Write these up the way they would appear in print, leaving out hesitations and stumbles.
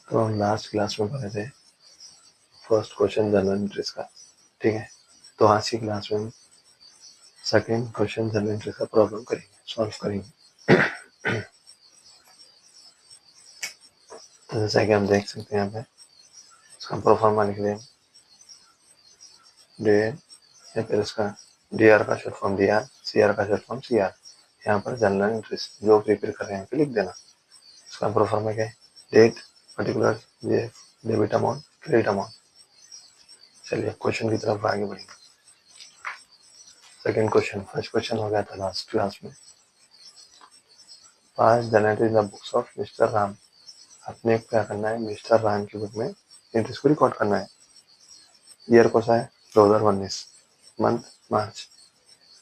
तो हम last class में पढ़े थे फर्स्ट क्वेश्चन जनरल इंटरेस्ट का, ठीक है। तो आज की क्लास में हम सेकेंड क्वेश्चन जनरल इंटरेस्ट का प्रॉब्लम करेंगे, सॉल्व करेंगे। तो जैसा कि हम देख सकते हैं यहाँ पे इसका प्रोफार्मा लिख दें डी या फिर इसका डी आर का short form D R, C R का शॉर्ट फॉर्म सी आर। यहाँ पर जनरल इंटरेस्ट जो प्रिपेयर कर रहे हैं लिख देना। इसका प्रोफार्मा क्या है, date, particular, debit amount, credit amount. चलिए क्वेश्चन की तरफ आगे बढ़ेंगे। सेकेंड क्वेश्चन, फर्स्ट क्वेश्चन हो गया था लास्ट क्लास में। Pass generate the books of mister Ram. अपने क्या करना है, मिस्टर राम की बुक में इंटरेस्ट को रिकॉर्ड करना है। ईयर कौन सा है, 2019, मंथ मार्च,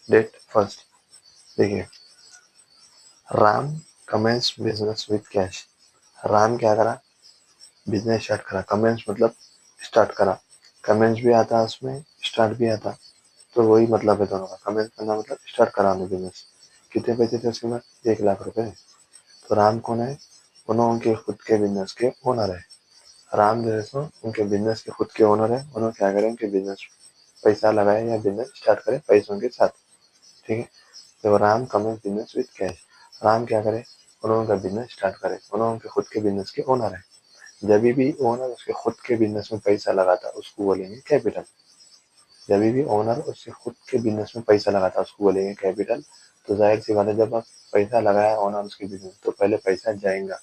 डेट फर्स्ट। देखिए, Ram commence business with cash. Ram क्या करा, बिजनेस स्टार्ट करा। कमेंस मतलब स्टार्ट करा, कमेंस भी आता है उसमें, स्टार्ट भी आता, तो वही मतलब है दोनों का। कमेंस करना मतलब स्टार्ट कराना बिजनेस। कितने पैसे थे उसके बाद, 1 लाख रुपए। तो राम कौन है, उनके खुद के बिजनेस के ओनर है। राम जो है सो उनके बिजनेस के खुद के ओनर है। उन्होंने क्या करें, उनके बिजनेस पैसा लगाए या बिजनेस स्टार्ट करे पैसों के साथ, ठीक है। तो Ram commence business with cash. Ram क्या करे, उन्होंने का बिजनेस स्टार्ट करे। उनके खुद के बिजनेस के ओनर है। जब भी ओनर उसके खुद के बिजनेस में पैसा लगाता उसको बोलेंगे कैपिटल। जब भी ओनर उसके खुद के बिजनेस में पैसा लगाता उसको बोलेंगे कैपिटल। तो जाहिर सी बात है, जब आप पैसा लगाया ओनर उसके बिजनेस, तो पहले पैसा जाएगा,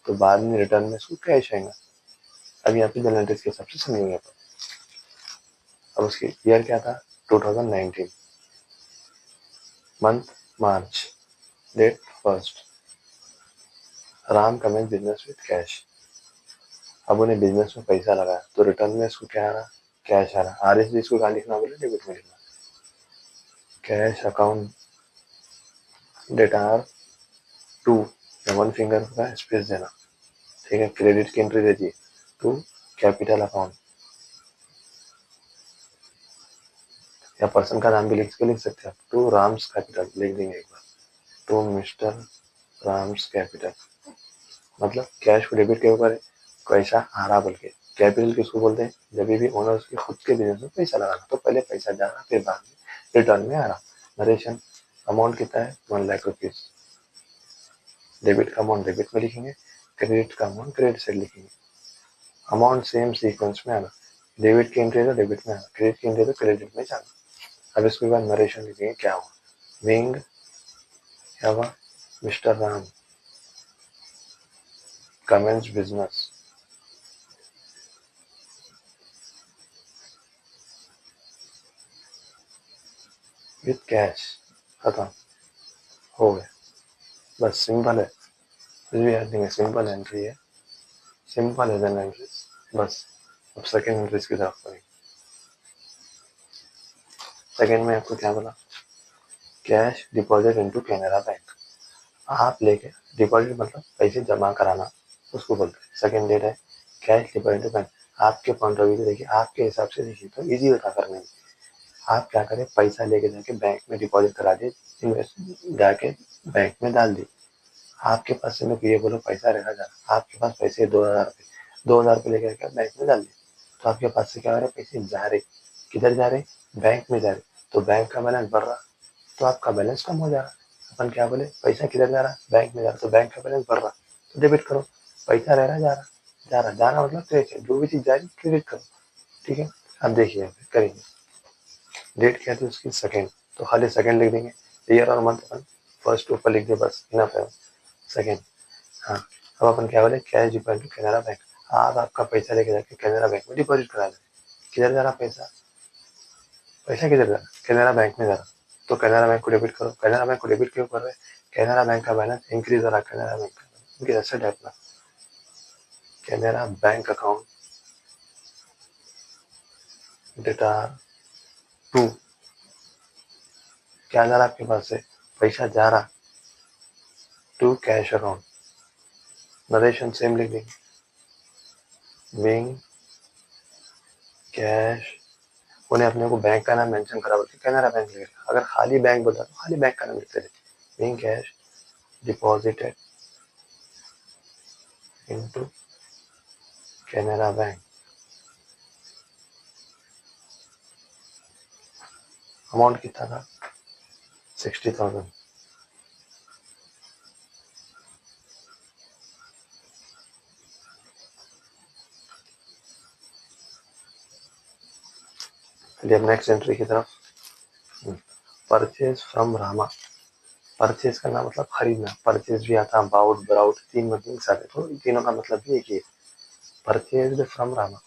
तो बाद में रिटर्न में उसको कैश आएगा। अभी आपकी जनरल इंटरेस्ट के हिसाब से समझेंगे। अब उसकी ईयर क्या था, 2019, month March, date first. Ram commence business with cash. अब उन्हें बिजनेस में पैसा लगाया तो रिटर्न में इसको क्या आ रहा, कैश आ रहा। आर एस डी इसको कहाँ लिखना बोले, डेबिट में लिखना। कैश अकाउंट डेटा आर 2 या 1 फिंगर का स्पेस देना, ठीक है। क्रेडिट की एंट्री दे दी टू कैपिटल अकाउंट, या पर्सन का नाम भी लिख सकते हैं, टू राम्स कैपिटल लिख देंगे एक बार, टू मिस्टर राम्स कैपिटल। मतलब कैश को डेबिट के ऊपर पैसा आ रहा, बोल के। कैपिटल किसको बोलते हैं, जब भी ओनर उसके खुद के बिजनेस में पैसा लगाना, तो पहले पैसा जा रहा फिर बाद में रिटर्न में आ रहा। नरेशन, अमाउंट कितना है, 1 लाख रुपीज। डेबिट का अमाउंट डेबिट में लिखेंगे, क्रेडिट का अमाउंट क्रेडिट साइड लिखेंगे। अमाउंट सेम सीक्वेंस में आना, डेबिट की एंट्री तो डेबिट में आना, क्रेडिट की एंट्री तो क्रेडिट में जाना। अब इसके बाद नरेशन लिखेंगे क्या हुआ। विंग क्या हुआ, mister Ram commence business with cash. खत्म हो गया, बस सिंपल है। कुछ भी याद नहीं, सिंपल एंट्री है, सिंपल है जनरल एंट्री, बस। अब सेकेंड एंट्रीज की तरफ करेंगे। सेकेंड में आपको क्या बोला, cash deposit into Canara bank. आप लेके, डिपॉजिट मतलब पैसे जमा कराना, उसको बोलते हैं। सेकेंड डेट है कैश डिपॉजिट इनटू बैंक। आपके पॉइंट ऑफ व्यू से देखिए, आपके हिसाब से देखिए तो इजी होता करने में। आप क्या करें, पैसा लेके जाके बैंक में डिपॉजिट करा दिए, इन्वेस्ट जाके बैंक में डाल दिए। आपके पास से मैं ये बोलो पैसा रखा जा रहा, आपके पास पैसे 2,000 रुपये, 2,000 रुपये लेके क्या बैंक में डाल दिए, तो आपके पास से क्या हो रहा है, पैसे जा रहे, किधर जा रहे, बैंक में जा रहे। तो बैंक का बैलेंस बढ़ रहा, तो आपका बैलेंस कम हो जा रहा। अपन क्या बोले, पैसा किधर जा रहा, बैंक में जा रहा, तो बैंक का बैलेंस बढ़ रहा, तो डेबिट करो। पैसा रह रहा, जा रहा, जा रहा, जा रहा मतलब क्रेडिट, जो भी चीज जा रही क्रेडिट करो, ठीक है। अब देखिए करेंगे, डेट क्या थी उसकी, सेकेंड, तो खाली सेकेंड लिख देंगे। ईयर और मंथ अपन फर्स्ट ऊपर लिख दिया, बस इनफ है। सेकेंड, हाँ। अब अपन क्या बोले, कैश डिपॉजिट कैनरा बैंक। आप आपका पैसा लेके जाके कैनरा बैंक में डिपॉजिट करा दें। किधर जा रहा पैसा, पैसा किधर जा रहा, कैनरा बैंक में जा रहा, तो कैनरा बैंक को डेबिट करो। कैनरा बैंक को डेबिट क्यों कर रहे हैं, कैनरा बैंक का बैलेंस इंक्रीज हो रहा, कैनरा बैंक का उनके एसेट है अपना। कैनरा बैंक अकाउंट डेटा 2, क्या जा रहा आपके पास से, पैसा जा रहा, to cash account. Narration same लिख देंगे, विंग कैश। उन्हें अपने को बैंक का नाम मेंशन करा, बोलते कैनरा बैंक लिख। अगर खाली बैंक बोलता तो खाली बैंक का नाम लिखते थे, wing cash deposited into Canara bank. Amount कितना था? 60,000। चलिए अब नेक्स्ट एंट्री की तरफ। Purchase from Rama. परचेज करना मतलब खरीदना, परचेज भी आता है, बाउट ब्राउट, तीन मतलब सारे, तो तीनों का मतलब भी एक ही है। Purchase from Rama.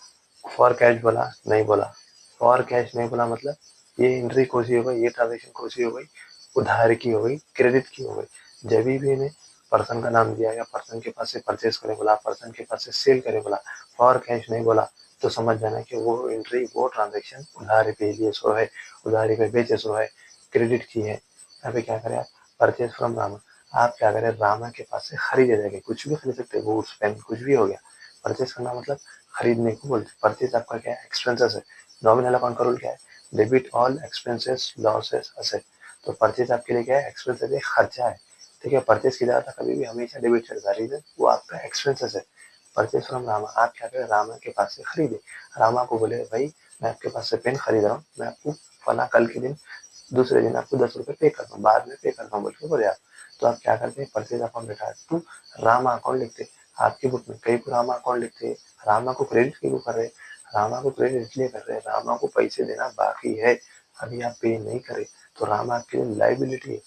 For cash बोला नहीं बोला, फॉर कैश नहीं बोला मतलब ये एंट्री कौन सी हो गई, ये ट्रांजेक्शन कौन सी हो गई, उधार की हो गई, क्रेडिट की हो गई। जब भी ने पर्सन का नाम दिया या पर्सन के पास से परचेज करे बोला, पर्सन के पास से सेल करे बोला, फॉर कैश नहीं बोला, तो समझ जाना कि वो एंट्री, वो ट्रांजेक्शन उधारी पे लिए सो है, उधारी पे बेचे सो है, क्रेडिट की है। यहाँ पे क्या करें आप, परचेज फ्रॉम रामा। आप क्या करें, रामा के पास से खरीदे जाएंगे, कुछ भी खरीद सकते हैं, बूट्स पेन कुछ भी हो गया। परचेज करना मतलब खरीदने को बोलते हैं। परचेज आपका क्या है, एक्सपेंसेस है। नॉमिनल अकाउंट का रूल क्या है, debit all expenses losses asset. तो परचेज आपके लिए क्या है, एक्सपेंसेस है, खर्चा है। ठीक है, परचेज किया जाता कभी भी हमेशा डेबिट चलता है, रीजन वो आपका एक्सपेंसेस है। परचेज फ्रॉम रामा, आप क्या करें, रामा के पास से खरीदे। रामा को बोले भाई मैं आपके पास से पेन खरीद रहा हूँ, मैं आपको फला कल के दिन, दूसरे दिन आपको 10 रुपए पे करता हूँ, बाद में पे करता हूँ बोल के बोले आप। तो आप क्या करते हैं, परचेज अकाउंट बैठा टू रामा अकाउंट लिखते हैं। आपकी बुक में कई को रामा अकाउंट लिखते हैं। रामा को क्रेडिट क्यों कर रहे हैं, रामा को क्रेडिट इसलिए कर रहे हैं, रामा को पैसे देना बाकी है, अभी आप पे नहीं करे, तो रामा आपके लिए लाइबिलिटी है।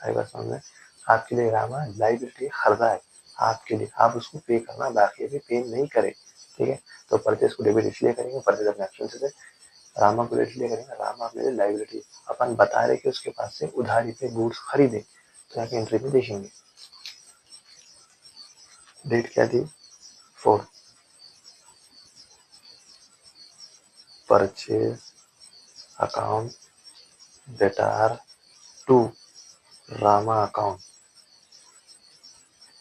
आएगा समझ में, आपके लिए रामा लाइबिलिटी खर्चा है आपके लिए, आप उसको पे करना बाकी अभी पे नहीं करे। ठीक है, तो परचेज को डेबिट इसलिए करेंगे, परचेज अपने एक्सपेंसेस है, रामा को इसलिए करेंगे, रामा अपने लिए लाइबिलिटी। अपन बता रहे कि उसके पास से उधारी पे गुड्स खरीदे, तो यहाँ की एंट्री में देखेंगे। डेट क्या थी, 4। Purchase account debtor to Rama account.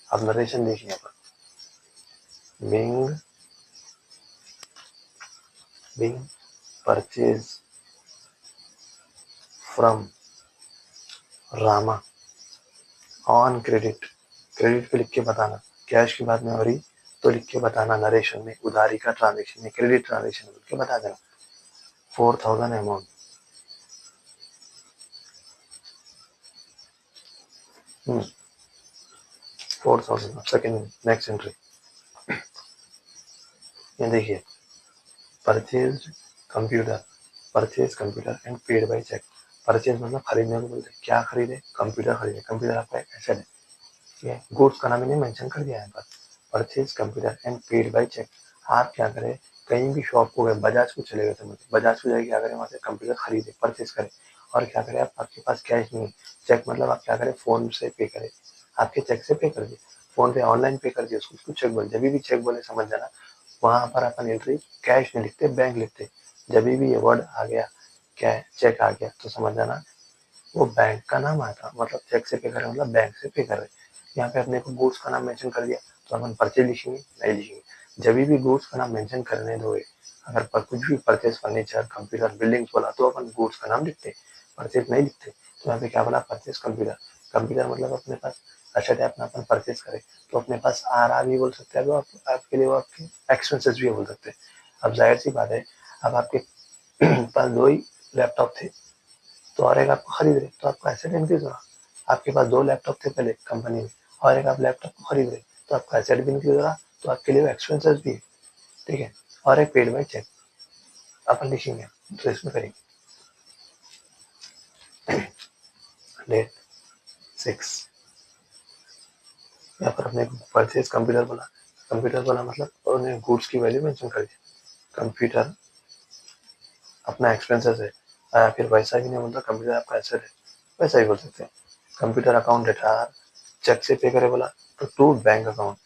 अब नरेशन देखिए यहाँ पर, being purchased from Rama on credit. Credit पे लिख के बताना, कैश की बात में हो रही तो लिख के बताना, नरेशन में उधारी का ट्रांजेक्शन में, क्रेडिट ट्रांजेक्शन लिख के बता देना। 4,000 अमाउंट। 4,000। सेकेंड नेक्स्ट एंट्री, ये देखिए, purchase computer, purchase computer and paid by cheque. Purchase मतलब खरीदने को बोलते हैं, क्या खरीदे, कंप्यूटर खरीदे, कंप्यूटर आपका एक एसेट है। ठीक है, गुड्स का नाम इन्हें मेंशन कर दिया है पर, purchase computer and paid by cheque. आप क्या करें, कहीं भी शॉप को गए, बजाज को चले गए थे, मुझे बजाज को जाके क्या करें, वहां से कंप्यूटर खरीदे, परचेज करें, और क्या करें आप, आपके पास कैश नहीं है, चेक मतलब आप क्या करें, फोन से पे करें, आपके चेक से पे कर दिए, फोन पे ऑनलाइन पे कर दिया, उसको चेक बोले, जब भी चेक बोले समझ जाना वहां पर अपन एंट्री कैश नहीं लिखते, बैंक लिखते। जब भी ये वर्ड आ गया, क्या चेक आ गया, तो समझ जाना वो बैंक का नाम आता, मतलब चेक से पे कर रहे मतलब बैंक से पे कर रहे। यहाँ पे अपने को गुड्स का नाम मेंशन कर दिया, तो अपन परचेज लिखेंगे नहीं लिखेंगे। जब भी गुड्स का नाम मेंशन करने दो, अगर पर कुछ भी परचेज, फर्नीचर, कंप्यूटर, बिल्डिंग्स बोला तो अपन गुड्स का नाम लिखते, परचेज नहीं लिखते। तो यहाँ पे क्या बोला, परचेज कंप्यूटर। कंप्यूटर मतलब अपने पास अच्छा है, अपना अपन परचेज करे तो अपने पास आ रहा भी बोल सकते हैं, तो आपके लिए वो आपके एक्सपेंसेस भी बोल सकते हैं। अब जाहिर सी बात है, अब आपके पास 2 ही लैपटॉप थे, तो और एक आपको खरीद रहे, तो आपका एसेट इंक्रीज हो रहा। आपके पास 2 लैपटॉप थे पहले कंपनी में, और एक आप लैपटॉप को खरीद रहे, तो आपका एसेट भी इंक्रीज हो रहा, तो आपके लिए एक्सपेंसेस भी है। ठीक है, और एक पेड बाय चेक अपन लिखेंगे, तो इसमें करेंगे डेट 6। यहाँ पर अपने परचेज कंप्यूटर बोला, कंप्यूटर बोला मतलब उन्हें गुड्स की वैल्यू मेंशन कर दिया, कंप्यूटर अपना एक्सपेंसेस है, फिर वैसा भी नहीं बोलता कंप्यूटर आपका एसेट है, वैसा ही बोल सकते हैं। कंप्यूटर अकाउंट डेटा चेक से पे करे बोला, तो टू बैंक अकाउंट।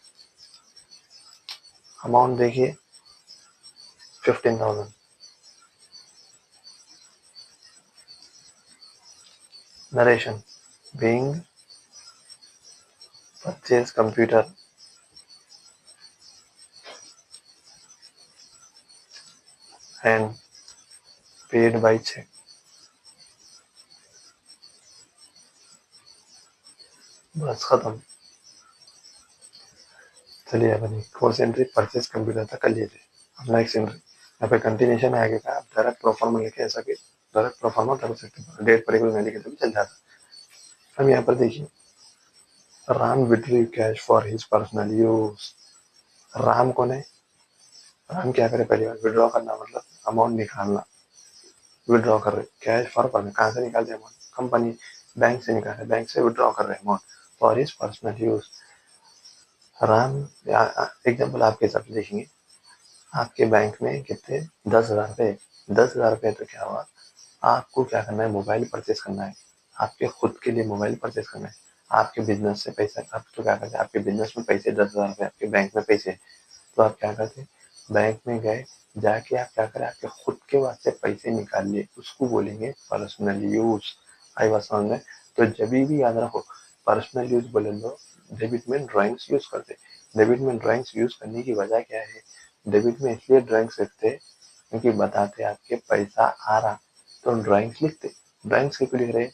अमाउंट देखिए 15,000। Narration, being purchase computer and paid by check। बस खत्म। चलिए अपनी कोर्स एंट्री परचेज कंप्यूटर तक कर लिए थे। अब नेक्स्ट एंट्री यहाँ पे कंटिन्यूशन है आगे का। आप डायरेक्ट प्रोफार्मा लिखे ऐसा कि डायरेक्ट प्रोफार्मा कर सकते हैं, डेट पर नहीं लिखे तो भी चल जाता। अब यहाँ पर देखिए, Ram withdrew cash for his personal use. Ram कौन है? राम क्या करे? पहली बार विड्रॉ करना मतलब अमाउंट निकालना। विड्रॉ कर रहे कैश फॉर पर्सनल, कहाँ से निकाल रहे अमाउंट? कंपनी बैंक से निकाल रहे, बैंक से विड्रॉ कर रहे amount for his personal use. Ram example आपके हिसाब से देखेंगे, आपके बैंक में कितने 10,000 रुपये। 10,000 रुपये तो क्या हुआ, आपको क्या करना है? मोबाइल परचेस करना है। आपके खुद के लिए मोबाइल परचेस करना है। आपके बिजनेस से पैसा, आप तो क्या करते हैं, आपके बिजनेस में पैसे 10,000 रुपये, आपके बैंक में पैसे, तो आप क्या करते हैं? बैंक में गए, जाके आप क्या करें, आपके खुद के वास्ते पैसे निकाल लिए, उसको बोलेंगे पर्सनल यूज। आई बात समझ में? तो जब भी याद रखो, पर्सनल यूज बोले लो, डेबिट में ड्राइंग्स यूज करते। डेबिट में ड्राइंग्स यूज करने की वजह क्या है? डेबिट में इसलिए ड्राइंग्स लिखते क्योंकि बताते आपके पैसा आ रहा, तो ड्राइंग्स लिखते। ड्राइंग्स क्यों लिख रहे?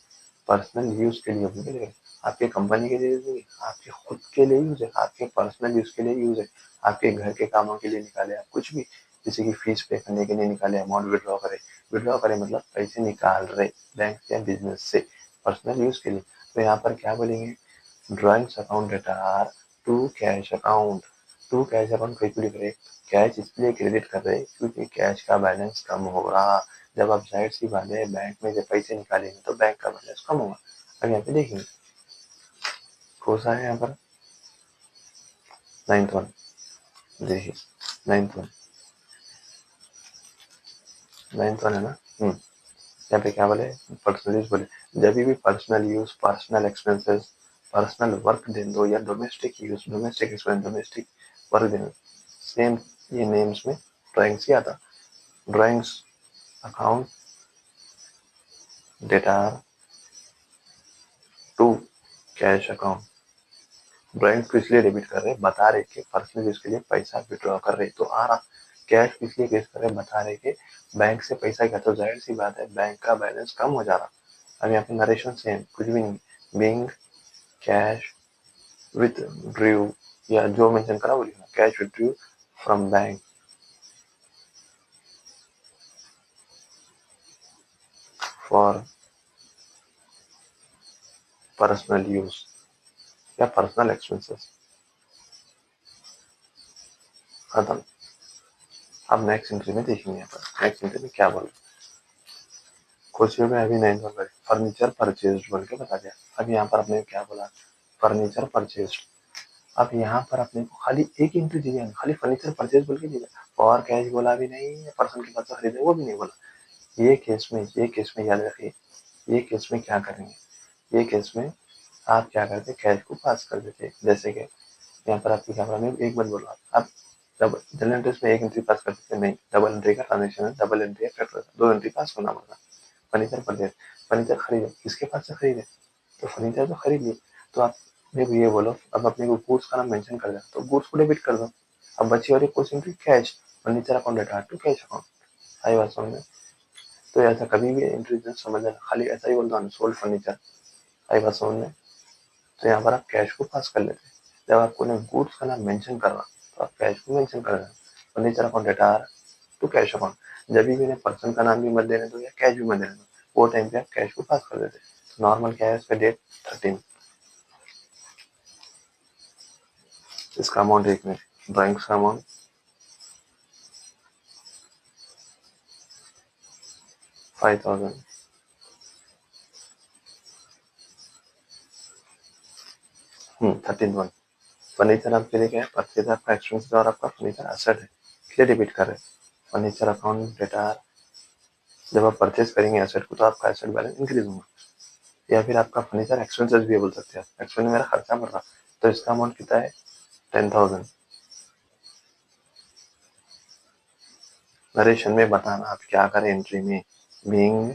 पर्सनल यूज के लिए लिख रहे। आपके कंपनी के लिए यूज नहीं, आपके खुद के लिए यूज है, आपके पर्सनल यूज के लिए यूज है। आपके घर के कामों के लिए निकाले, आप कुछ भी किसी की फीस पे करने के लिए निकाले, अमाउंट विड्रॉ करे। विड्रॉ करे मतलब पैसे निकाल रहे बैंक या बिजनेस से, पर्सनल यूज के लिए। तो यहाँ पर क्या बोलेंगे? Drawings account debtor are to cash account. To cash account क्यों लिख रहे? कैश इसलिए क्रेडिट कर रहे क्योंकि कैश का बैलेंस कम हो रहा। जब आप जाहिर सी बात है बैंक में जब पैसे निकालेंगे तो बैंक का बैलेंस कम होगा। अब यहाँ पे देखेंगे कौन सा है यहाँ पर? 9th one. देखिए 9th वन, 9th वन है ना। यहाँ पे क्या बोले? पर्सनल यूज बोले। जब भी personal use, personal expenses, personal work दे दो या domestic use, domestic expense, domestic work देना, सेम ये नेम्स में ड्राइंग्स ही आता। Drawings account debtor to cash account. Drawings को इसलिए डेबिट कर रहे, बता रहे कि पर्सनल यूज के लिए पैसा विड्रॉ कर रहे तो आ रहा। कैश इसलिए केस कर रहे, बता रहे कि बैंक से पैसा गया तो जाहिर सी बात है बैंक का बैलेंस कम हो जा रहा। अब यहाँ पे नरेशन सेम, कुछ भी नहीं। बीइंग कैश विथड्रू, या जो मेंशन करा वो लिखना, cash withdrew from bank for personal use या पर्सनल एक्सपेंसेस। खत्म। अब नेक्स्ट एंट्री में देखेंगे, यहाँ पर नेक्स्ट एंट्री में क्या बोला। क्वेश्चन में अभी 9th वन फर्नीचर परचेज बोल के बता दिया। अब यहाँ पर आपने क्या बोला? Furniture purchase. अब यहाँ पर अपने को खाली एक एंट्री दी है, खाली फर्नीचर परचेज बोल के दिया, और कैश बोला भी नहीं, पर्सन के पास से खरीदे वो भी नहीं बोला। ये केस में याद रखिए, ये केस में क्या करेंगे? ये केस में आप क्या करते? कैश को पास कर देते। जैसे कि यहाँ पर आपकी कैमरा में एक बार बोला, आप डबल जनरल एंट्रीज में एक एंट्री पास कर सकते नहीं, डबल एंट्री का ट्रांजेक्शन है, डबल एंट्री है, दो एंट्री पास करना पड़ता। फर्नीचर परचेज, फर्नीचर खरीदे, किसके पास से खरीदे? तो फर्नीचर तो खरीद लिए, तो आप मेरे को ये बोलो, अब अपने को गुड्स का नाम मेंशन कर दे, तो गुड्स को डेबिट कर दो। अब बची वाली क्वेश्चन थी cash, furniture account debtor to cash account. आई बात समझ में? तो ऐसा कभी भी एंट्री समझ लेना, खाली ऐसा ही बोल दो सोल्ड फर्नीचर। आई बात समझ में? तो यहाँ पर आप कैश को पास कर लेते। जब आपको गुड्स का नाम मेंशन करना, तो आप कैश को मेंशन कर देना, furniture account debtor to cash account. जब भी मैंने पर्सन का नाम भी मत देने दो या कैश भी मत देने दो, वो टाइम पे आप कैश को पास कर देते। नॉर्मल क्या है इसका? डेट 13, इसका अमाउंट एक में, ड्राइंग्स का अमाउंट 5,000। 13th वन फर्नीचर आपके लिए क्या है? परचेज आपका एक्सपेंस और आपका फर्नीचर एसेट है, इसलिए डेबिट कर रहे हैं। फर्नीचर अकाउंट डेटा, जब आप परचेज करेंगे एसेट को तो आपका एसेट बैलेंस इंक्रीज होगा। या फिर आपका फर्नीचर एक्सपेंसेस भी बोल सकते हैं, एक्सपेंस मेरा खर्चा बढ़ रहा, तो इसका अमाउंट कितना है? 10,000। नरेशन में बताना आप क्या करें एंट्री में, being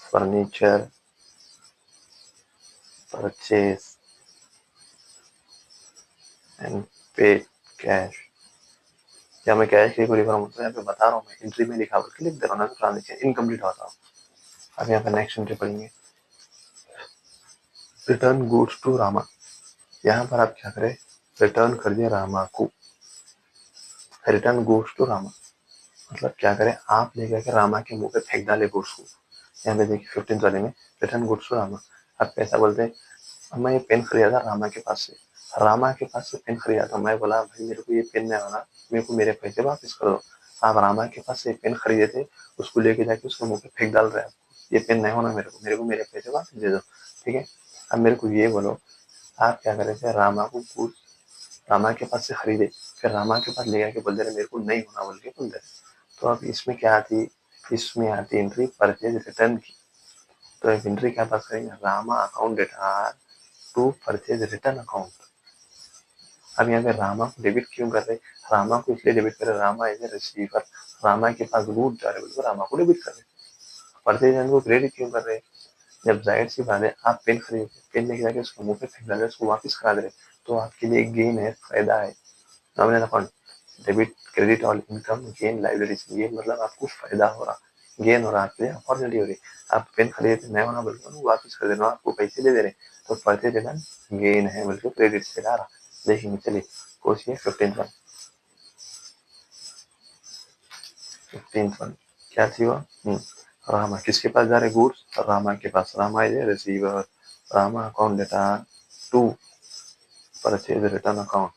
furniture purchase and paid cash. या मैं कैश की कोई फॉर्म यहाँ पे बता रहा हूँ, मैं एंट्री में लिखा करके लिख दे रहा हूँ ना, तो ट्रांजेक्शन इनकम्प्लीट होता हूँ। अब यहाँ पे नेक्स्ट एंट्री पढ़ेंगे, रिटर्न गुड्स टू रामा। यहाँ पर आप क्या करें? रिटर्न कर दिया रामा को, रिटर्न गोस टू रामा, मतलब क्या करें, आप लेकर के रामा के मुंह पे फेंक डाले गुड्स को। यहाँ पे देखिए 15th वाले में रिटर्न गुड्स टू रामा, आप कैसा बोलते हैं, मैं ये पेन खरीदा था रामा के पास से, रामा के पास से पेन खरीदा था, मैं बोला भाई मेरे को ये पेन नहीं आना, मेरे को मेरे पैसे वापस कर दो। आप रामा के पास से पेन खरीदे थे, उसको लेके जाके उसके मुंह पे फेंक डाल रहे हैं, ये पेन नहीं होना मेरे को मेरे पैसे वापस दे दो। ठीक है, अब मेरे को ये बोलो, आप क्या करे थे, रामा को पूछ, रामा के पास से खरीदे, फिर रामा के पास ले जाके बोल दे रहे मेरे को नहीं होना बोल के बोल दे रहे। तो अब इसमें क्या आती, इसमें आती एंट्री परचेज रिटर्न की। तो एक एंट्री क्या पास करेंगे, Rama account debtor to purchase return account. अब यहाँ पे रामा को डेबिट क्यों कर रहे, रामा को इसलिए डेबिट कर रहे, Rama as a receiver, Rama के पास गुड जा रहे बोलकर रामा को डेबिट कर रहे। परचेज को क्रेडिट क्यों कर रहे, जब जाहिर सी बात है आप पेन खरीदे, पेन लेके जाके उसको मुंह पे फेंक डाले, उसको वापस करा दे रहे, तो आपके लिए गेन है, फायदा है। Nominal account debit credit all income gain liabilities, gain मतलब आपको फायदा हो रहा, गेन हो रहा, आपके लिए अपॉर्चुनिटी हो रही। आप पेन खरीदे नया होना बोलकर वापस कर देना, आपको पैसे दे दे रहे, तो परचेज रिटर्न गेन है बल्कि क्रेडिट से ला रहा। देखेंगे चलिए क्वेश्चन 15th वन क्या थी वो, रामा किसके पास जा रहे गुड्स, रामा के पास, Rama is receiver, Rama account debtor to purchase return account,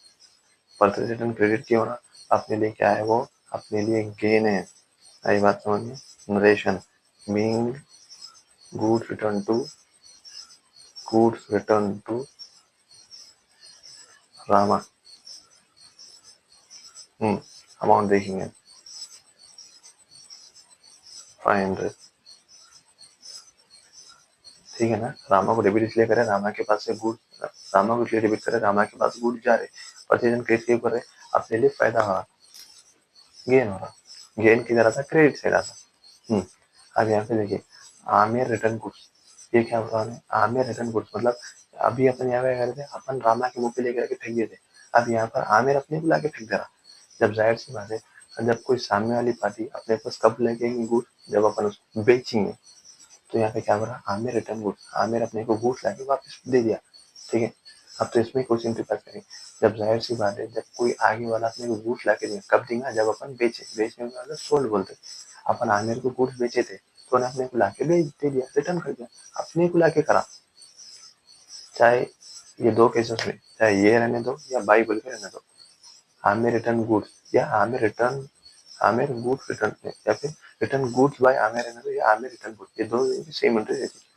purchase return credit क्यों हो रहा, अपने लिए क्या है वो, अपने लिए गेन है। आई बात समझ में, narration being goods return to Rama, amount देखेंगे 500, ठीक है ना। रामा को डेबिट इसलिए करे, रामा के पास से गुड, रामा को इसलिए डेबिट करे, रामा के पास गुड जा रहे, परचेज क्रेडिट क्यों कर रहे, अपने लिए फायदा हो रहा, गेन हो रहा, गेन किधर आता, क्रेडिट साइड आता। अब यहाँ पे देखिए आमिर रिटर्न गुड्स, ये क्या होता है, आमिर रिटर्न गुड्स मतलब अभी अपन यहाँ पे कर थे, अपन रामा के मुंह पे लेकर के फेंक दिए थे, अब यहाँ पर आमिर अपने को लाके फेंक दे रहा। जब जाहिर सी बात है, जब कोई सामने वाली पार्टी अपने पास कब लेके गुड्स, जब अपन उसको बेचेंगे, तो यहाँ पे क्या हो रहा, आमिर रिटर्न गुड्स, आमिर अपने को गुड्स लाके वापस दे दिया। ठीक है, अब तो इसमें क्वेश्चन प्रिपेयर करेंगे, जब जाहिर सी बात है, जब कोई आगे वाला अपने को गुड्स लाके देगा, कब देगा, जब अपन बेचे, बेचने का मतलब सोल्ड बोलते, अपन आमिर को गुड्स बेचे थे, तो उन्हें अपने को लाके बेच दे दिया, रिटर्न कर दिया, अपने को लाके करा। चाहे ये दो केसेस में, चाहे ये रहने दो या बाई बोल के रहने दो, आमिर रिटर्न गुड्स या आमिर गुड्स रिटर्न, या फिर रिटर्न गुड्स बाय आमिर रहने दो या आमिर रिटर्न गुड्स, ये दो सेम एंट्री रहती है।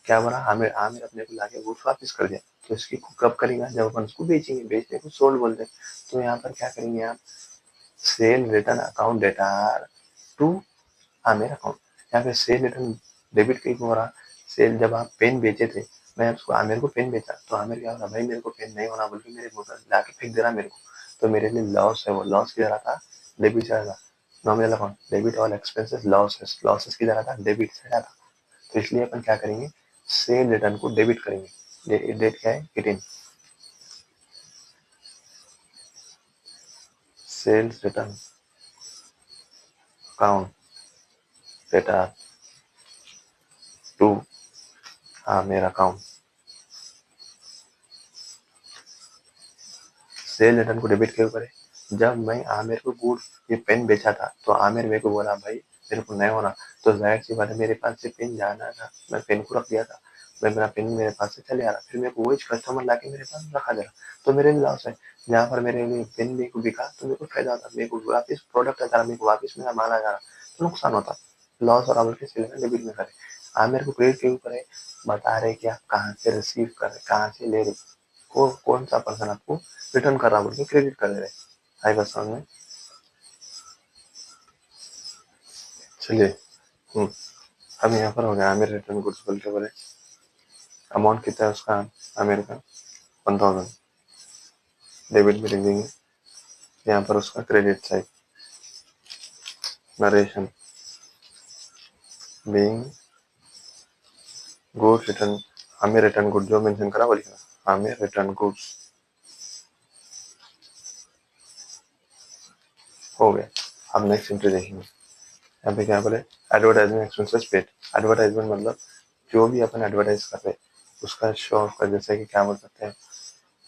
क्या बोला, आमिर आमिर अपने को लाके गुड्स वापस कर दिया, तो इसकी कब करेगा, जब अपन उसको बेचेंगे, बेचने को सोल्ड बोलते हैं। तो यहाँ पर क्या करेंगे आप, sale return account debtor to Aamir account, यहाँ पे सेल रिटर्न डेबिट कहीं हो रहा, सेल जब आप पेन बेचे थे, मैं उसको आमिर को पेन बेचा, तो आमिर क्या हो रहा, भाई मेरे को पेन नहीं होना बोल के मेरे मुंह पर लाके फेंक दे रहा मेरे को, तो मेरे लिए लॉस है, वो लॉस किधर आता, डेबिट साइड आता। Nominal account debit all expenses losses, losses किधर आता, डेबिट साइड आता। तो इसलिए अपन क्या करेंगे, सेल रिटर्न को डेबिट करेंगे, डेट क्या है 18, sales return account debtor to मेरा अकाउंट, सेल रिटर्न को डेबिट क्यों करे, जब मैं आमिर को गुड्स ये पेन बेचा था, तो आमिर मेरे को बोला भाई मेरे को नहीं होना, तो जाहिर सी बात है मेरे पास से पेन जाना था, मैं पेन को रख दिया था, मैं मेरा पेन मेरे पास से चले आ रहा, फिर मेरे को वही कस्टमर लाके मेरे पास रखा दे रहा, तो मेरे लिए लॉस है। जहाँ पर मेरे लिए पेन मेरे को बिका तो मेरे को फायदा होता, मेरे को वापिस प्रोडक्ट आता रहा, मेरे को वापिस मेरा माल आ जा रहा, तो नुकसान होता। लॉस और अवल के सेल में डेबिट में करे, आमिर को क्रेडिट क्यों करे, बता रहे कि आप कहाँ से रिसीव कर रहे, कहाँ से ले रहे, कौन सा पर्सन आपको रिटर्न कर रहा बोल के क्रेडिट कर दे रहे। आई बस समझ में, चलिए अब यहाँ पर हो गया आमिर रिटर्न गुड्स बोल के बोले, अमाउंट कितना है उसका, आमिर का 1000, डेबिट में लिख देंगे, यहाँ पर उसका credit side, narration being goods return, Aamir return goods जो मेंशन करा वो लिखना, आमिर रिटर्न गुड्स हो गया। अब नेक्स्ट एंट्री देखेंगे, यहाँ पे क्या बोले, एडवर्टाइजमेंट एक्सपेंसेस पेड, एडवर्टाइजमेंट मतलब जो भी अपन एडवर्टाइज कर रहे हैं उसका शो ऑफ कर, जैसे कि क्या बोल सकते हैं,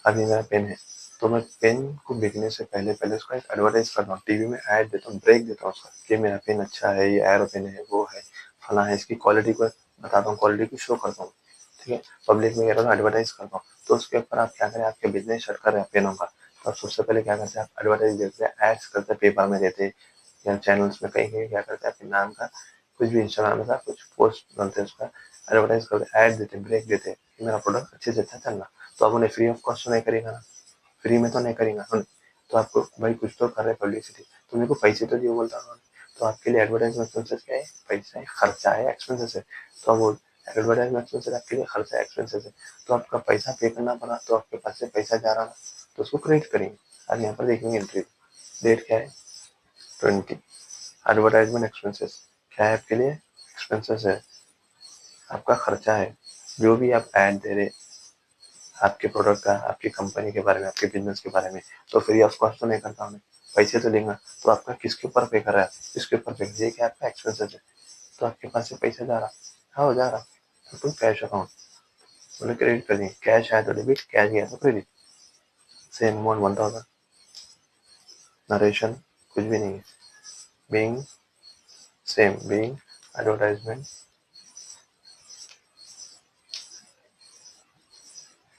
अभी मेरा पेन है, तो मैं पेन को बिकने से पहले पहले उसका एक एडवर्टाइज करता हूँ, टीवी में ऐड देता हूँ, ब्रेक देता हूँ उसका कि मेरा पेन अच्छा है, ये एरो पेन है, वो है, फला है, इसकी क्वालिटी को बताता हूँ, क्वालिटी को शो करता हूँ, ठीक है, पब्लिक में एडवर्टाइज करता हूँ। तो उसके ऊपर आप क्या करें, आपके बिजनेस स्टार्ट कर रहे हैं पेनों का, तो आप सबसे पहले क्या करते हैं, आप एडवर्टाइज देते हैं, एड्स करते हैं, पेपर में देते हैं या चैनल्स में कहीं कहीं क्या करते हैं, आपके नाम का कुछ भी इंस्टाग्राम में कुछ पोस्ट डालते हैं, उसका एडवर्टाइज करते हैं, ऐड देते हैं, ब्रेक देते हैं कि मेरा प्रोडक्ट अच्छे से अच्छा चल रहा। तो आप उन्हें फ्री ऑफ कॉस्ट नहीं करेगा ना, फ्री में तो नहीं करेगा ना, तो आपको भाई कुछ तो कर रहे हैं पब्लिसिटी, तो मेरे को पैसे तो दिए बोलता हूँ, तो आपके लिए एडवर्टाइजमेंट एक्सपेंसेस क्या है, पैसा है, खर्चा है, एक्सपेंसेस है। तो अब एडवर्टाइजमेंट एक्सपेंसेस आपके लिए खर्चा है, एक्सपेंसेस है, तो आपका पैसा पे करना पड़ा, तो आपके पास से पैसा जा रहा ना, तो उसको क्रेडिट करेंगे। अब यहाँ पर देखेंगे एंट्री डेट क्या है, 20, एडवर्टाइजमेंट एक्सपेंसेस क्या है आपके लिए, एक्सपेंसेस है, आपका खर्चा है, जो भी आप ऐड दे रहे आपके प्रोडक्ट का, आपकी कंपनी के बारे में, आपके बिजनेस के बारे में, तो फ्री ऑफ कॉस्ट तो नहीं करता हूँ, पैसे तो लेंगे, तो आपका किसके ऊपर पे कर रहा है, किसके ऊपर पे, ये क्या आपका एक्सपेंसेस है, तो आपके पास से पैसा जा रहा, हाँ जा रहा, तो तुम कैश अकाउंट बोले क्रेडिट कर देंगे, कैश आया तो डेबिट, कैश गया तो क्रेडिट, सेम अमाउंट 1000, नरेशन कुछ भी नहीं है, being same, being advertisement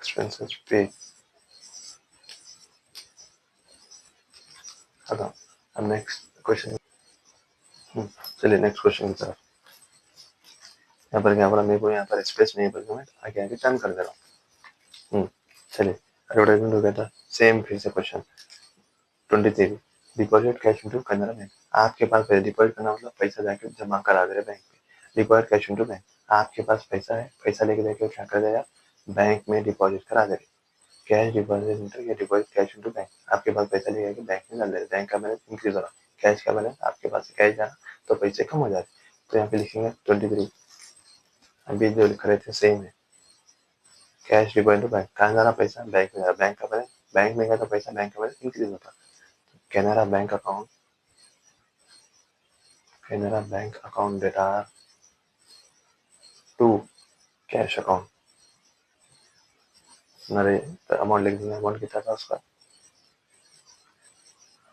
expenses पे, खत्म। अब नेक्स्ट क्वेश्चन, चलिए नेक्स्ट क्वेश्चन की तरफ। यहाँ पर क्या बोला, मेरे को यहाँ पर स्पेस नहीं, बल्कि मैं आगे आगे टर्न कर दे रहा हूँ। चलिए एडवर्टाइजमेंट हो गया था, सेम फिर से question 23, deposit cash into Canara bank. आपके पास डिपॉजिट करना मतलब पैसा जाके जमा करा दे रहे बैंक में, डिपॉजिट कैश इनटू बैंक, आपके पास पैसा है, पैसा लेके जाके क्या कर देगा, बैंक में डिपॉजिट करा दे रहे, कैश डिपॉजिट इंटू या डिपॉजिट कैश इनटू बैंक, आपके पास पैसा लेके जाके बैंक में डाल दे रहे, बैंक का बैलेंस इंक्रीज हो रहा, कैश का बैलेंस आपके पास कैश जा रहा, तो पैसे कम हो जाते, तो यहाँ पे लिखेंगे 23, अभी जो लिख रहे थे सेम है, कैश डिपॉजिट बैंक, कहाँ जा रहा पैसा, बैंक में जा रहा, बैंक का बैलेंस, बैंक में गया तो पैसा बैंक का बैलेंस इंक्रीज होता, Canara bank account, Canara bank account debtor to cash account, मेरे अमाउंट लिख देंगे, अमाउंट कितना था उसका,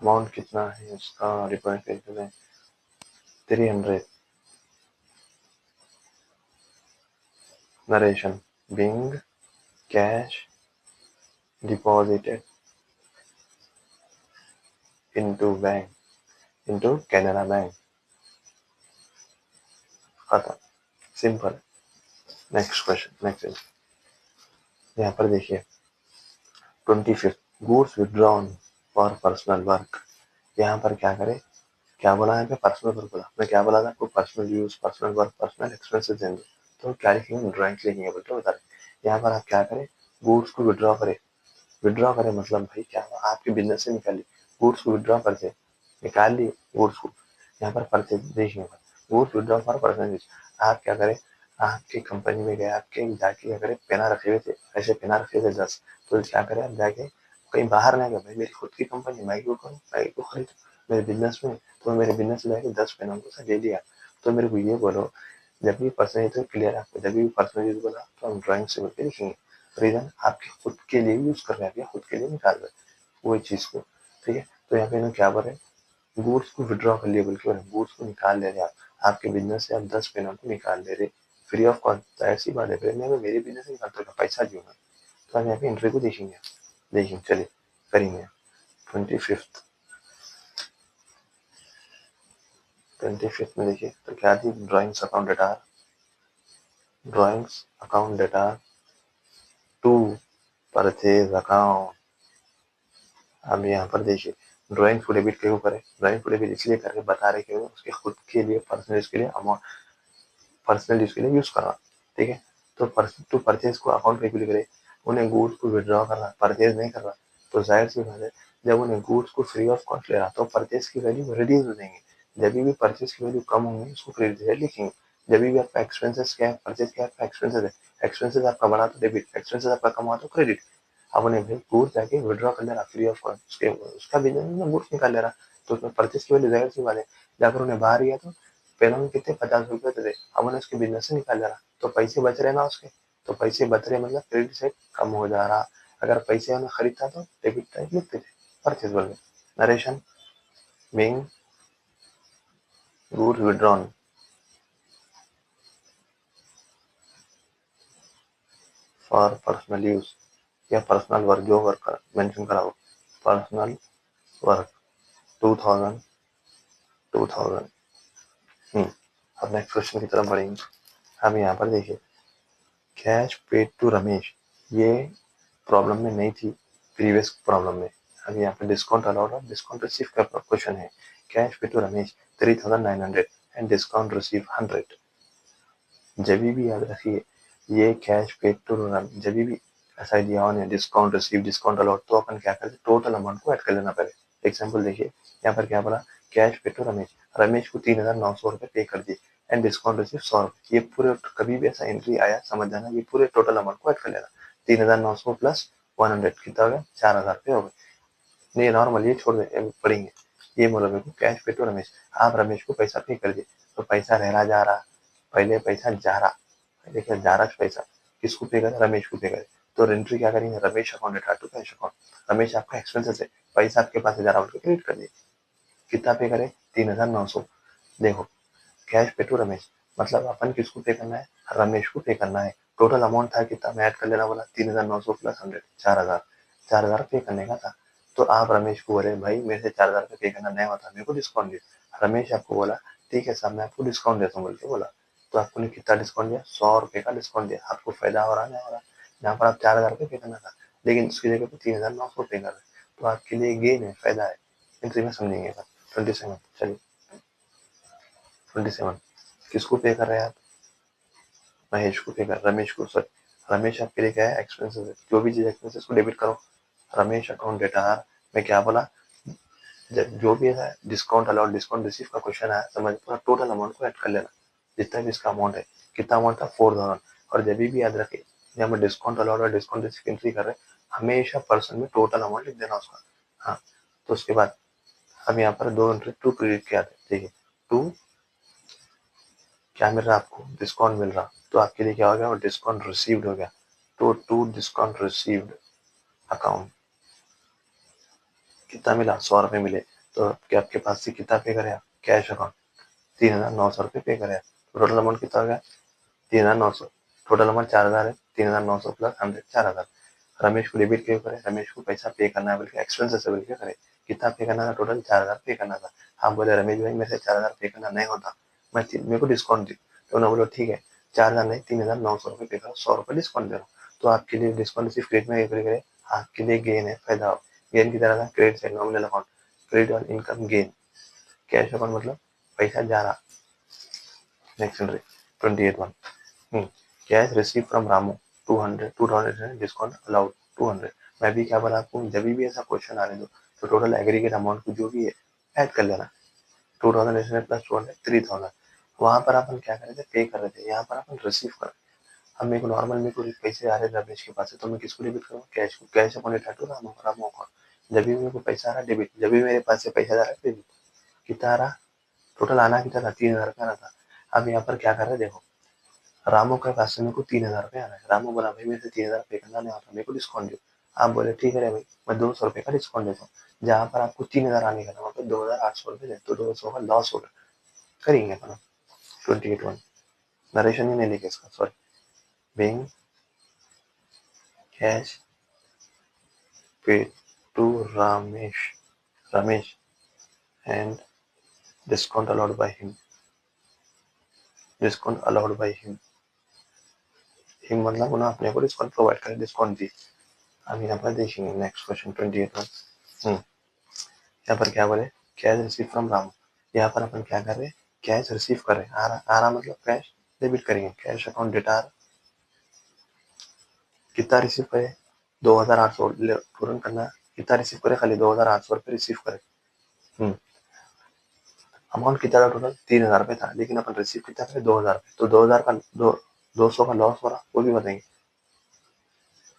अमाउंट कितना है उसका, डिपॉजिट लिख देंगे 300, narration being cash deposited into bank into Canara bank, खत्म, सिंपल। नेक्स्ट क्वेश्चन, नेक्स्ट यहाँ पर देखिए 25, goods withdrawn for personal work, यहाँ पर क्या करें, क्या बोला है, पर्सनल वर्क बोला, मैं क्या बोला था आपको, personal use, personal work, personal expenses देंगे, तो क्या लिखेंगे, ड्राइंग लिखेंगे बोलते बता रहे, यहाँ पर आप क्या करें, गुड्स को विड्रॉ करें, विड्रॉ करें मतलब भाई क्या हुआ, आपके बिजनेस से निकालिए, गुड्स को विड्रॉ करते निकाल लिए गुड्स को, यहाँ पर परचेज देखिए, goods withdraw for personal use, आप क्या करें, आपकी कंपनी में गए, आपके जाके क्या करें, पेना रखे हुए थे, ऐसे पेना रखे थे 10, तो क्या करें, आप जाके कहीं बाहर नहीं गए, भाई मेरी खुद की कंपनी, मैं क्यों करूँ, मैं क्यों खरीद मेरे बिजनेस में, तो मेरे बिजनेस से जाके 10 पेनों को ले लिया, तो मेरे को ये बोलो, जब भी पर्सनल तो क्लियर आपको, जब भी पर्सनल यूज बोला तो हम ड्राइंग से बोलते लिखेंगे, रीजन आपके खुद के लिए यूज कर रहे हैं, या खुद के लिए निकाल रहे हैं वही चीज को, ठीक है, तो यहाँ पे ना क्या बोल रहे हैं, गुड्स को विड्रॉ कर लिए, बल्कि गुड्स को निकाल ले रहे हैं आप, आपके बिजनेस से आप 10 पेनों को निकाल ले रहे फ्री ऑफ कॉस्ट, ऐसी बात है, फिर मैं मेरे बिजनेस से निकालता हूँ पैसा दूंगा, तो हम यहाँ पे एंट्री को देखेंगे, देखिए चलिए करेंगे 25, 25 में देखिए तो क्या थी, drawings account debtor, drawings account debtor to purchase account, अब यहाँ पर देखिए ड्राइंग को डेबिट क्यों करें, ड्राइंग को डेबिट इसलिए करके बता रहे कि उसके खुद के लिए पर्सनल यूज के लिए अमाउंट, पर्सनल यूज के लिए यूज कर रहा, ठीक है, तो टू परचेज को अकाउंट पे क्यों करे, उन्हें गुड्स को विड्रॉ कर रहा, परचेज नहीं कर रहा, तो जाहिर सी बात है जब उन्हें गुड्स को फ्री ऑफ कॉस्ट ले रहा तो परचेज की वैल्यू रिड्यूस हो जाएंगे, जब भी परचेज की वैल्यू कम होंगी उसको क्रेडिट लिखेंगे, जब भी आपका एक्सपेंसेस क्या है, परचेज क्या है, आपका एक्सपेंसेस है, एक्सपेंसेस आपका बढ़ा तो डेबिट, एक्सपेंसेस आपका कम हुआ तो क्रेडिट, अब उन्हें भाई गुड्स जाके विड्रॉ कर ले रहा फ्री ऑफ कॉस्ट, उसके उसका बिजनेस में गुड्स निकाल ले रहा, तो उसमें परचेज की वैल्यू जाहिर सी बात है, जाकर उन्हें बाहर गया तो पहले में कितने 50 रुपए थे, अब उन्हें उसके बिजनेस से निकाल जा रहा, तो पैसे बच रहे ना उसके, तो पैसे बच रहे मतलब क्रेडिट से कम हो जा रहा, अगर पैसे उन्हें खरीदता तो डेबिट टाइप लिखते थे, परचेज बोल के। Narration being goods withdrawn for personal use या पर्सनल वर्क, जो वर्क मेंशन करा हो, पर्सनल वर्क 2000 2000। अब नेक्स्ट क्वेश्चन की तरफ बढ़ेंगे। हम यहाँ पर देखिए कैश पेड टू रमेश, ये प्रॉब्लम में नहीं थी, प्रीवियस प्रॉब्लम में। अब यहाँ पे डिस्काउंट अलाउड और डिस्काउंट रिसीव का क्वेश्चन है। Cash paid to Ramesh 3900 and discount receive 100। जब भी याद रखिए ये कैश पेड टू जब भी ऐसा दिया हो डिस्काउंट रिसीव डिस्काउंट अलाउड, तो अपन क्या करते टोटल अमाउंट को ऐड कर लेना पड़े। एग्जाम्पल देखिए यहाँ पर क्या बोला, cash paid to Ramesh, Ramesh को 3900 रुपये पे कर दिए एंड डिस्काउंट रिसीव 100 रुपये। ये पूरे कभी भी ऐसा एंट्री आया समझ जाना, ये पूरे टोटल अमाउंट को ऐड कर लेना। 3900 प्लस 100 कितना हो गया, 4000 रुपये हो गए। नहीं नॉर्मल ये छोड़ दे पढ़ेंगे। ये बोलो मेरे को कैश पे टू रमेश, आप रमेश को पैसा पे कर दिए, तो पैसा रह रहा जा रहा, पहले पैसा जा रहा, पहले क्या जा रहा पैसा, किसको पे करे, रमेश को पे करे। तो एंट्री क्या करेंगे, Ramesh account debtor to cash account, Ramesh आपका एक्सपेंसेस है, पैसा आपके पास जा रहा उनको क्रेडिट कर दिए। कितना पे करे, 3900। देखो कैश पे टू रमेश मतलब अपन किसको पे करना है, रमेश को पे करना है। टोटल अमाउंट था कितना, मैं ऐड कर लेना बोला 3900 प्लस 100, 4000, 4000 पे करने का था। तो आप रमेश को बोले भाई मेरे से 4000 पे करना नहीं होता, मेरे को डिस्काउंट दे। रमेश आपको बोला ठीक है साहब मैं आपको डिस्काउंट देता हूँ बोल के बोला, तो आपको ने कितना डिस्काउंट दिया, 100 रुपये का डिस्काउंट दिया। आपको फायदा हो रहा नहीं हो रहा, यहाँ पर आप 4000 पे करना था, लेकिन उसकी जगह पे 3900 पे कर रहे, तो आपके लिए गेन है, फायदा है। एंट्री में समझेंगे 27। चलिए 27 किसको पे कर रहे हैं आप, महेश को पे कर, रमेश को, सॉरी रमेश आपके लिए क्या है, एक्सपेंसेस है, जो भी चीज एक्सपेंसेस को डेबिट करो। रमेश अकाउंट डेटा में क्या बोला, जो भी है डिस्काउंट अलाउड डिस्काउंट रिसीव का क्वेश्चन आया, समझ पूरा टोटल अमाउंट को ऐड कर लेना, जितना भी इसका अमाउंट है। कितना अमाउंट था, 4000। और जब भी याद रखे जब हम डिस्काउंट अलाउड और डिस्काउंट रिसीव एंट्री कर रहे हैं, हमेशा पर्सन में टोटल अमाउंट लिख देना उसका। हाँ तो उसके बाद हम यहाँ पर दो एंट्री टू क्रेडिट किया था, ठीक है, टू क्या मिल रहा है आपको, डिस्काउंट मिल रहा, तो आपके लिए क्या हो गया, और डिस्काउंट रिसीव्ड हो गया। तो टू डिस्काउंट रिसीव्ड अकाउंट कितना मिला, 100 रुपये मिले। तो क्या आपके पास से कितना पे करे, कैश अकाउंट 3900 रुपये पे करे। तो टोटल अमाउंट कितना हो गया, 3900। टोटल अमाउंट 4000 है, 3900 प्लस 100, 4000। रमेश को डेबिट क्यों करे, रमेश को पैसा पे करना है बल्कि एक्सपेंसेस है बल्कि करे। कितना पे करना था, टोटल 4000 पे करना था। हम बोले रमेश भाई मेरे से 4000 पे करना नहीं होता, मैं मेरे को डिस्काउंट दी। तो उन्होंने बोला ठीक है 4000 नहीं 3900 रुपये पे करो, 100 रुपये डिस्काउंट दे रहा हूँ। तो आपके लिए डिस्काउंट सिर्फ क्रेडिट में करे, आपके लिए गेन है, फायदा हो। गेन की तरह था credit side nominal account, credit और इनकम गेन, कैश अकाउंट मतलब पैसा जा रहा। Next entry 28 cash receive from Ramu 200 discount allowed 200। मैं भी क्या बोला आपको, जब भी ऐसा क्वेश्चन आने दो तो टोटल एग्रीगेट अमाउंट को जो भी है ऐड कर लेना। 2000 प्लस 200 3000। वहां पर अपन क्या कर रहे थे, पे कर रहे थे, यहाँ पर अपन रिसीव कर। अब मेरे को नॉर्मल मेरे को पैसे आ रहे थे रमेश के पास से, तो मैं किसको डेबिट करूँ, कैश को, cash account to Ramu Ramu account. जब भी मेरे को पैसा आ रहा डेबिट, जब भी मेरे पास से पैसा जा रहा है क्रेडिट। कितना आ रहा, टोटल आना कितना था, 3000 का आना था। अब यहाँ पर क्या कर रहे हैं देखो, रामू के पास से मेरे को 3000 रुपये आ रहा है। रामू बोला भाई मेरे से 3000 पे करना नहीं आता, मेरे को डिस्काउंट दो। आप बोले ठीक है भाई मैं 200 रुपये का डिस्काउंट देता हूँ। जहाँ पर आपको 3000 आने का था वहाँ पर 2800 रुपये दे, तो 200 का लॉस होगा। करेंगे अपना 28 नरेशन ही नहीं लिखे इसका, sorry. being cash paid to Ramesh and discount allowed by him, discount allowed by him मतलब उन्होंने अपने को डिस्काउंट प्रोवाइड करे, डिस्काउंट दी। अब यहाँ पर देखेंगे नेक्स्ट क्वेश्चन 28। यहाँ पर क्या बोले, कैश रिसीव फ्रॉम रामू। यहाँ पर अपन क्या कर रहे हैं, कैश रिसीव कर रहे हैं, आ रहा मतलब कैश डेबिट करेंगे, कैश अकाउंट डेटा कितना रिसीव करे, 2800 तुरंत करना। कितना रिसीव करे, खाली 2800 रुपये रिसीव करे। अमाउंट कितना था टोटल, 3000 रुपये था, लेकिन अपन रिसीव कितना करे 2000 रुपये, तो 2000 का 200 का लॉस हो रहा, वो भी बताएंगे।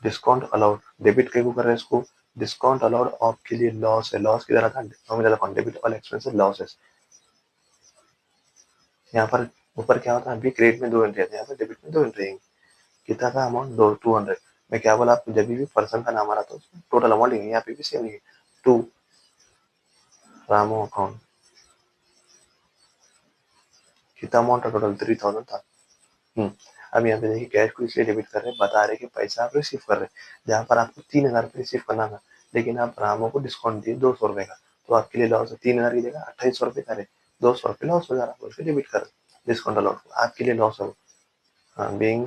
डिस्काउंट अलाउड डेबिट के कर रहे हैं इसको, डिस्काउंट अलाउड आपके लिए लॉस है, लॉस की तरह था nominal account debit all expenses losses. यहाँ पर ऊपर क्या होता है, अभी क्रेडिट में 2 एंट्री आती है, यहाँ पर डेबिट में 2 एंट्री आएंगी। कितना था अमाउंट, 200। मैं क्या बोला आपको, जब भी पर्सन का नाम आ रहा था उसमें टोटल अमाउंट लिखेंगे, यहाँ पे भी सेम लिखे टू रामू अकाउंट, कितना अमाउंट था टोटल 3000 था। अब यहाँ पे देखिए कैश को इसलिए डेबिट कर रहे हैं, बता रहे कि पैसा आप रिसीव कर रहे हैं, जहाँ पर आपको 3000 रुपये रिसीव करना था, लेकिन आप रामो को डिस्काउंट दिए 200 रुपये का, तो आपके लिए लॉस है। 3000 की जगह 2800 रुपये करे, 200 रुपये लॉस हो जा रहा है, उसको डेबिट कर डिस्काउंट लॉस, आपके लिए लॉस हो। हाँ, being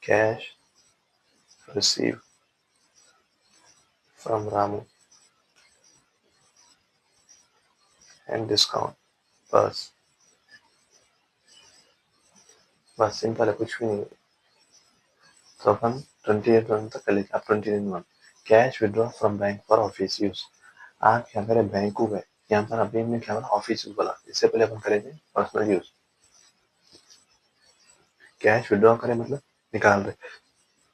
cash receive from Ramu and discount, बस बस सिंपल है, कुछ भी नहीं है। तो अपन 28 तक कर लीजिए, आप 29 cash withdraw from bank for office use. आप क्या करें, बैंक को गए, यहाँ पर अभी हमने क्या बोला, ऑफिस यूज बोला, इससे पहले अपन करेंगे पर्सनल यूज। कैश विड्रॉ करें मतलब निकाल रहे,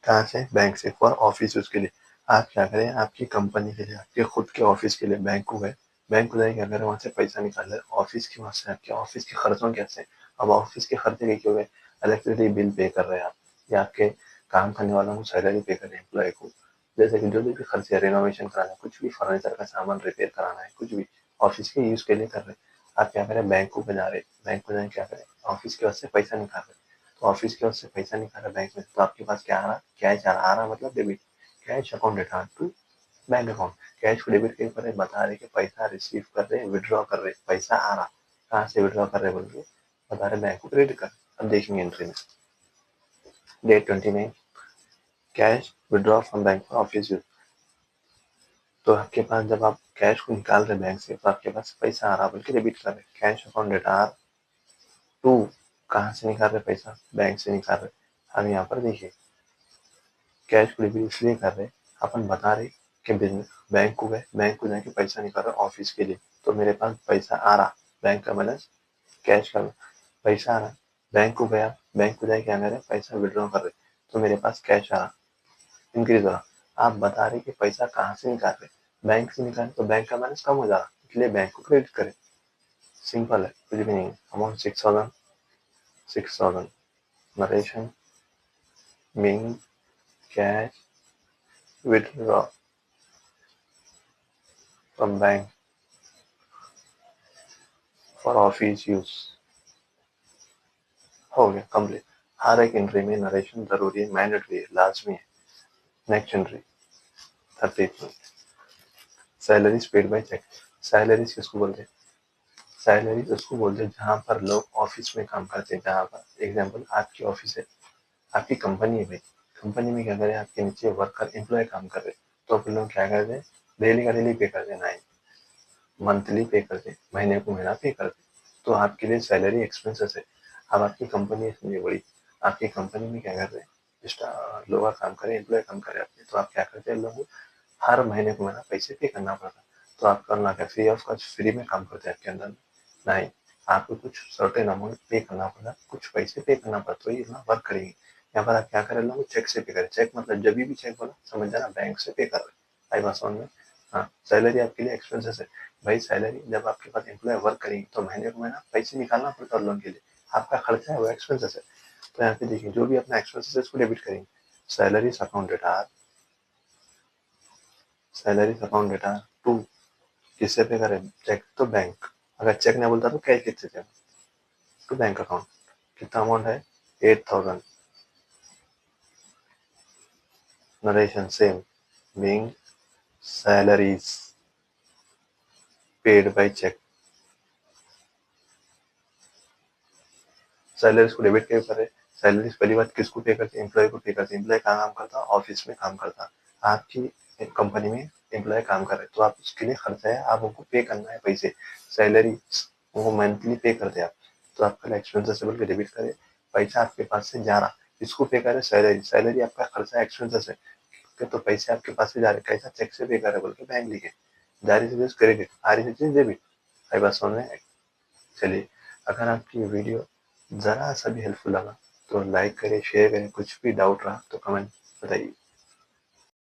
कहाँ से, बैंक से, फॉर ऑफिस यूज के लिए। आप क्या करें, आपकी कंपनी के लिए, आपके खुद के ऑफिस के लिए बैंक को गए, बैंक को जाए क्या करें, वहां से पैसा निकाल रहे, ऑफिस की, वहां से आपके ऑफिस के खर्चों कैसे। अब ऑफिस के खर्चे क्या हो गए, इलेक्ट्रिसिटी बिल पे कर रहे हैं आप, या आपके काम करने वालों को सैलरी पे कर रहे हैं एम्प्लॉय को, जैसे कि जो भी खर्चे, रेनोवेशन कराना है, कुछ भी फर्नीचर का सामान रिपेयर कराना है, कुछ भी ऑफिस के यूज के लिए कर रहे हैं। आप क्या करें, बैंक को बजा रहे, बैंक को जाए क्या करें, ऑफिस के वास्ते पैसा निकाल रहे, तो ऑफिस के उससे पैसा निकाला बैंक में, तो आपके पास क्या आ रहा, कैश आ रहा मतलब debit, cash account return to bank account. Cash को डेबिट के ऊपर बता रहे कि पैसा रिसीव कर रहे, विड्रॉ कर रहे, पैसा आ रहा, कहाँ से विड्रॉ कर रहे बोल के बता रहे, बैंक को क्रेडिट कर। अब देखेंगे एंट्री में, date 29, cash withdraw from bank for office use. तो आपके पास जब आप कैश को निकाल रहे बैंक से, तो आपके पास पैसा आ रहा बोल के डेबिट कर रहे, कैश अकाउंट रिटर्न टू, कहाँ से निकाल रहे पैसा, बैंक से निकाल रहे। अब यहाँ पर देखिए कैश को डेबिट इसलिए कर रहे, अपन बता रहे कि बिजनेस, बैंक को गए, बैंक को जाके पैसा निकाल रहे ऑफिस के लिए, तो मेरे पास पैसा आ रहा, बैंक का बैलेंस, कैश का पैसा आ रहा, बैंक को गया, बैंक को जाके क्या कर रहे, पैसा विड्रॉ कर रहे, तो मेरे पास कैश आ रहा, इंक्रीज हो रहा। आप बता रहे कि पैसा कहाँ से निकाल रहे, बैंक से निकाले, तो बैंक का बैलेंस कम हो जा रहा, इसलिए बैंक को क्रेडिट करे, सिंपल है, कुछ भी नहीं है। Amount 6000 narration mean cash withdraw from bank for office use, हो गया कंप्लीट। हर एक एंट्री में नरेशन जरूरी है, मैंडेटरी है, लाजमी है। Next entry 30, salaries paid by cheque. Salaries किसको बोलते हैं, सैलरीज उसको बोलते हैं जहाँ पर लोग ऑफिस में काम करते हैं, जहाँ पर एग्जाम्पल आपकी ऑफिस है, आपकी कंपनी है भाई, कंपनी में क्या करें, आपके नीचे वर्कर एम्प्लॉय काम कर रहे, तो अपन लोग क्या करते हैं, डेली का डेली पे कर देना है, मंथली पे करते, महीने को महीना पे करते, तो आपके लिए सैलरी एक्सपेंसेस है। अब आपकी कंपनी इतनी बड़ी, आपकी कंपनी में क्या कर रहे हैं, लोग काम करें, एम्प्लॉय काम करे आपके, तो आप क्या करते हैं, लोगों हर महीने को महीना पैसे पे करना पड़ता, तो आप करना क्या, फ्री ऑफ कॉस्ट, फ्री में काम करते हैं आपके अंदर नहीं, आपको कुछ सर्टेन अमाउंट पे करना पड़ता, कुछ पैसे पे करना पड़ता, तो ये इतना वर्क करेंगे। यहाँ पर आप क्या करें, लोग चेक से पे करें, चेक मतलब जब भी चेक बोला समझ जाना, बैंक से पे कर रहे, आई बात समझ में। हाँ, सैलरी आपके लिए एक्सपेंसेस है भाई, सैलरी जब आपके पास एम्प्लॉय वर्क करेंगे तो महीने को महीना पैसे निकालना पड़ता है लोन के लिए, आपका खर्चा है वो एक्सपेंसेस है। तो यहाँ पे देखिए जो भी अपना एक्सपेंसेस है उसको डेबिट करेंगे, salaries account retire, salaries account retire to, किससे पे करें, चेक तो बैंक, अगर चेक नहीं बोलता तो कैश किससे चेक टू बैंक अकाउंट, कितना अमाउंट है 8000, narration same, being salaries paid by cheque. Salaries को डेबिट क्यों करे, सैलरीज पहली बात किसको पे करते हैं, एम्प्लॉय को पे करते हैं, एम्प्लॉय कहाँ काम करता है, ऑफिस में काम करता है, आपकी कंपनी में एम्प्लॉय काम कर रहे हैं, तो आप उसके लिए खर्चा है, आप उनको पे करना है पैसे, सैलरी वो मंथली पे करते हैं आप, तो आपका एक्सपेंसेस बोल के डेबिट करे, पैसा आपके पास से जा रहा, इसको पे करे, सैलरी, सैलरी आपका खर्चा एक्सपेंसेस है, तो पैसे आपके पास से जा रहे, कैसा चेक से पे करे बोल के बैंक लिखे, जारी से क्रेडिट, आ रही से डेबिट, आई बात समझ में। चलिए, अगर आपकी वीडियो ज़रा सा भी हेल्पफुल लगा तो लाइक करें, शेयर करें, कुछ भी डाउट रहा तो कमेंट बताइए।